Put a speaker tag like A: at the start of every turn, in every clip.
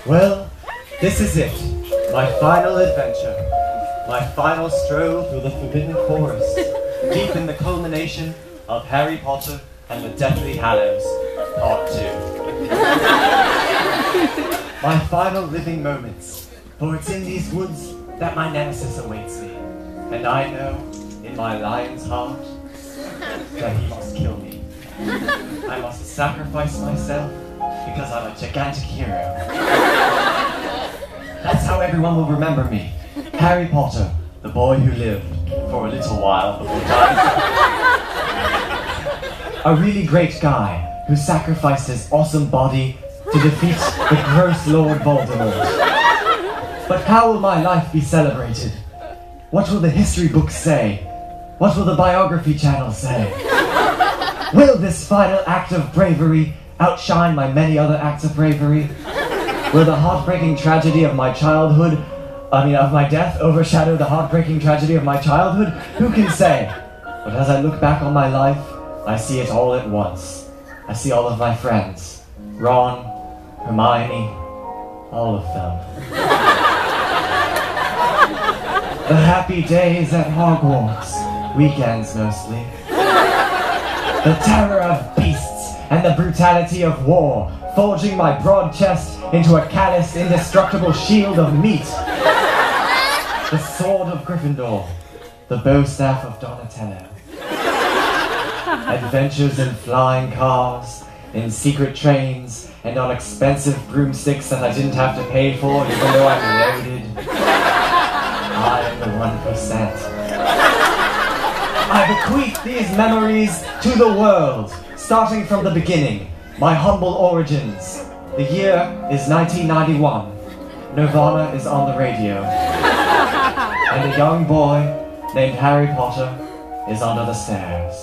A: Well, this is it. My final adventure. My final stroll through the Forbidden Forest, deep in the culmination of Harry Potter and the Deathly Hallows, Part 2. My final living moments, for it's in these woods that my nemesis awaits me, and I know, in my lion's heart, that he must kill me. I must sacrifice myself because I'm a gigantic hero. That's how everyone will remember me. Harry Potter, the boy who lived for a little while before dying. A really great guy who sacrificed his awesome body to defeat the gross Lord Voldemort. But how will my life be celebrated? What will the history books say? What will the biography channels say? Will this final act of bravery outshine my many other acts of bravery? Will the heartbreaking tragedy of my childhood, of my death, overshadow the heartbreaking tragedy of my childhood? Who can say? But as I look back on my life, I see it all at once. I see all of my friends. Ron, Hermione, all of them. The happy days at Hogwarts, weekends mostly. The terror of beasts and the brutality of war, forging my broad chest into a calloused, indestructible shield of meat. The sword of Gryffindor, the bow staff of Donatello. Adventures in flying cars, in secret trains, and on expensive broomsticks that I didn't have to pay for even though I'm loaded. I am the 1%. I bequeath these memories to the world, starting from the beginning, my humble origins. The year is 1991. Nirvana is on the radio. And a young boy named Harry Potter is under the stairs.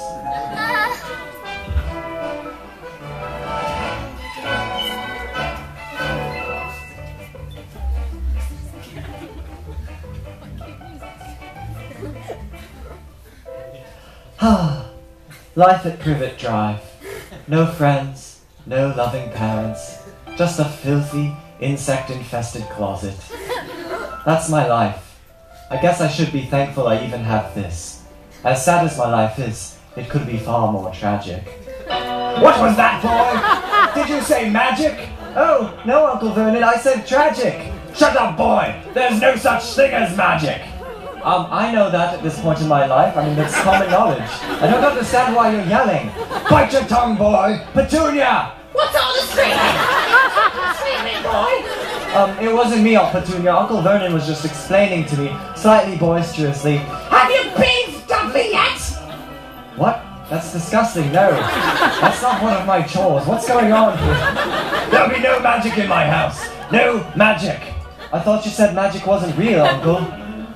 A: Life at Privet Drive. No friends, no loving parents, just a filthy, insect-infested closet. That's my life. I guess I should be thankful I even have this. As sad as my life is, it could be far more tragic. What was that, boy? Did you say magic? Oh, no, Uncle Vernon, I said tragic. Shut up, boy! There's no such thing as magic! I know that at this point in my life. I mean, that's common knowledge. I don't understand why you're yelling. Bite your tongue, boy! Petunia!
B: What's all the screaming? Screaming, boy?
A: It wasn't me, Aunt Petunia. Uncle Vernon was just explaining to me, slightly boisterously.
B: Have you bathed Dudley yet?
A: What? That's disgusting. No. That's not one of my chores. What's going on here? There'll be no magic in my house. No magic. I thought you said magic wasn't real, Uncle.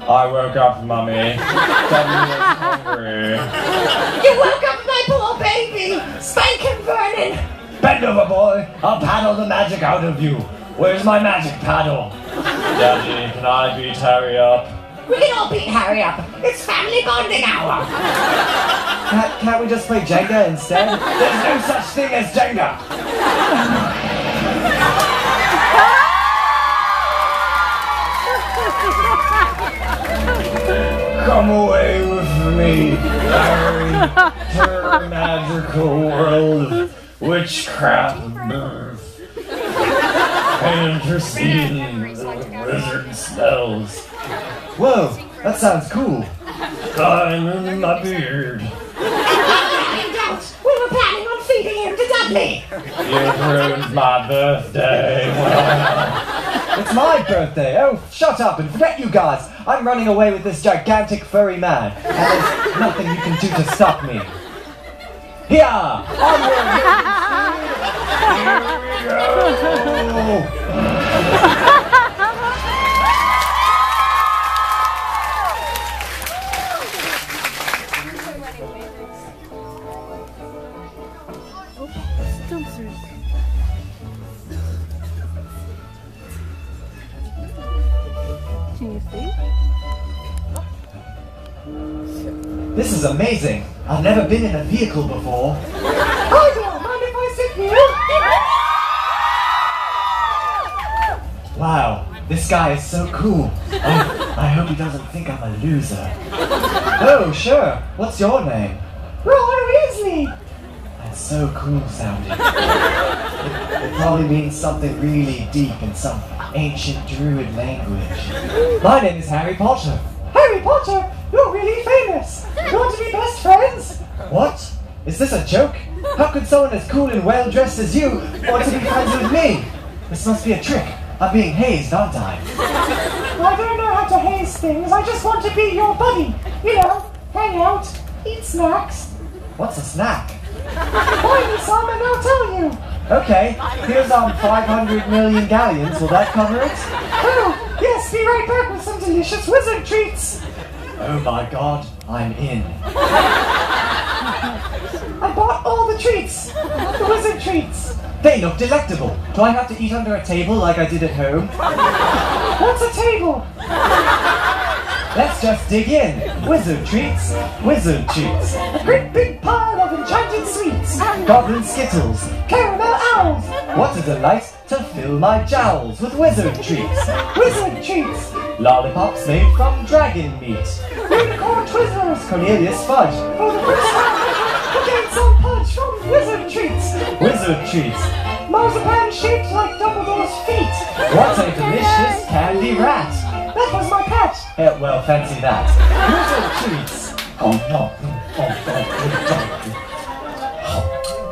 A: I woke up, Mummy. Dudley was hungry.
B: You woke up my poor baby! Spank him, Vernon!
A: Bend over, boy. I'll paddle the magic out of you. Where's my magic paddle? Daddy, can I beat Harry up?
B: We can all beat Harry up. It's family bonding hour.
A: Can't we just play Jenga instead? There's no such thing as Jenga. Come away with me, Harry, to the magical world of witchcraft and birth. And interceding with wizard spells. Whoa, that sounds cool. Climb in my beard.
B: Don't! We were planning on feeding him to Dudley!
A: You ruined my birthday. It's my birthday. Oh, shut up and forget you guys. I'm running away with this gigantic furry man, and there's nothing you can do to stop me. Here! Onward! Here we go!
C: Can you see?
A: This is amazing. I've never been in a vehicle before.
B: Hi there, mind if I sit here?
A: Wow, this guy is so cool. I hope he doesn't think I'm a loser. Oh, sure. What's your name?
B: Ron Weasley.
A: That's so cool sounding. It probably means something really deep in some ancient druid language. My name is Harry Potter.
B: Harry Potter, you're really famous. You want to be best friends?
A: What? Is this a joke? How could someone as cool and well dressed as you want to be friends with me? This must be a trick. I'm being hazed, aren't I?
B: I don't know how to haze things. I just want to be your buddy. You know, hang out, eat snacks.
A: What's a snack?
B: Buy me some and I'll tell you.
A: Okay, here's 500 million galleons. Will that cover it?
B: Oh, yes, be right back with some delicious wizard treats.
A: Oh my god, I'm in.
B: I bought all the treats. The wizard treats.
A: They look delectable. Do I have to eat under a table like I did at home?
B: What's a table?
A: Let's just dig in. Wizard treats. Wizard treats.
B: A great big pile of enchanted sweets.
A: Goblin skittles.
B: Caramel owls.
A: What a delight to fill my jowls with wizard treats.
B: Wizard treats.
A: Lollipops made from dragon meat.
B: Unicorn Twizzlers.
A: Cornelius fudge.
B: For the first time, we'll get some punch from wizard treats.
A: Wizard treats.
B: Marzipan shaped like Dumbledore's feet.
A: What a delicious candy rat.
B: That was my cat.
A: Well, fancy that. Wizard treats.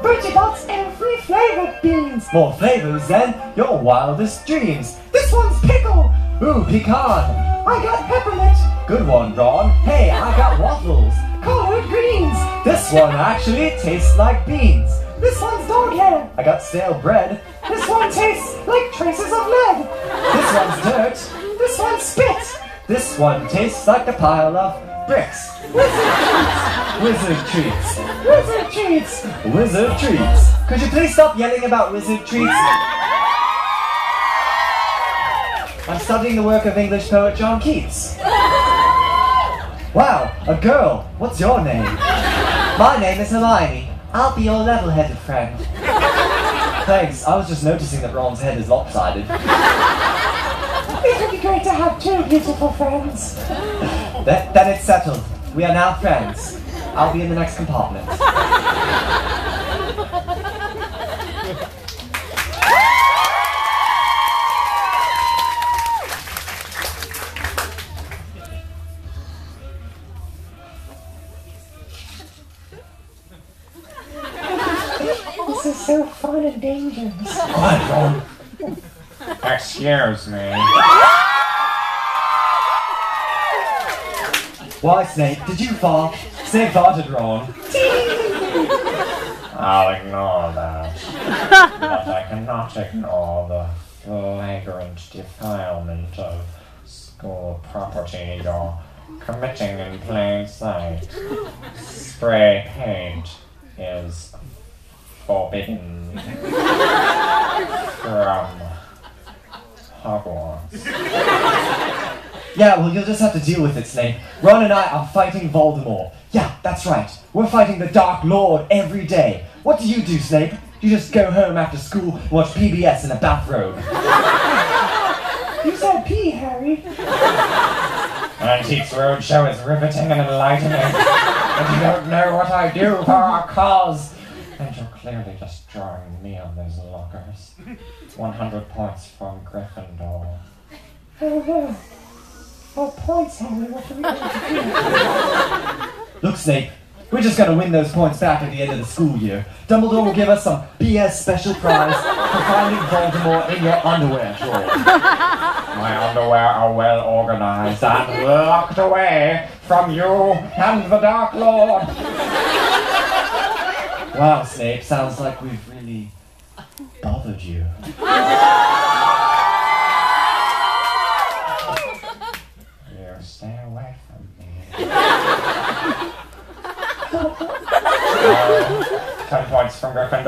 B: Bertie Bott's every flavored beans.
A: More flavors than your wildest dreams.
B: This one's pickle.
A: Ooh, pecan.
B: I got peppermint.
A: Good one, Ron. Hey, I got waffles.
B: Collard greens.
A: This one actually tastes like beans.
B: This one's dog hair.
A: I got stale bread.
B: This one tastes like traces of lead.
A: This one's dirt.
B: This one's spit.
A: This one tastes like a pile of bricks. Wizard treats.
B: Wizard treats.
A: Wizard treats. Could you please stop yelling about wizard treats? I'm studying the work of English poet John Keats. Wow, a girl. What's your name? My name is Hermione. I'll be your level-headed friend. Thanks, I was just noticing that Ron's head is lopsided.
B: It would be great to have two beautiful friends.
A: Then it's settled. We are now friends. I'll be in the next compartment.
B: This is so fun and dangerous.
A: Quiet, Ron.
C: Excuse me.
A: Why, Snape? Did you fart? Snape farted, Ron.
C: I'll ignore that. But I cannot ignore the flagrant defilement of school property you're committing in plain sight. Spray paint is forbidden from Hogwarts.
A: Yeah, well, you'll just have to deal with it, Snape. Ron and I are fighting Voldemort. Yeah, that's right. We're fighting the Dark Lord every day. What do you do, Snape? You just go home after school and watch PBS in a bathrobe.
B: You said pee, Harry.
C: Antiques Roadshow is riveting and enlightening. And you don't know what I do for our cause. And you're clearly just drawing me on those lockers. 100 points from Gryffindor.
B: Oh, no. Oh, points, Harry. What are we going to do?
A: Look, Snape, we're just gonna win those points back at the end of the school year. Dumbledore will give us some BS special prize for finding Voldemort in your underwear drawer.
C: My underwear are well organized and locked away from you and the Dark Lord.
A: Wow, Snape, sounds like we've really bothered you.
C: You stay away from me. 10 points from Gryffindor.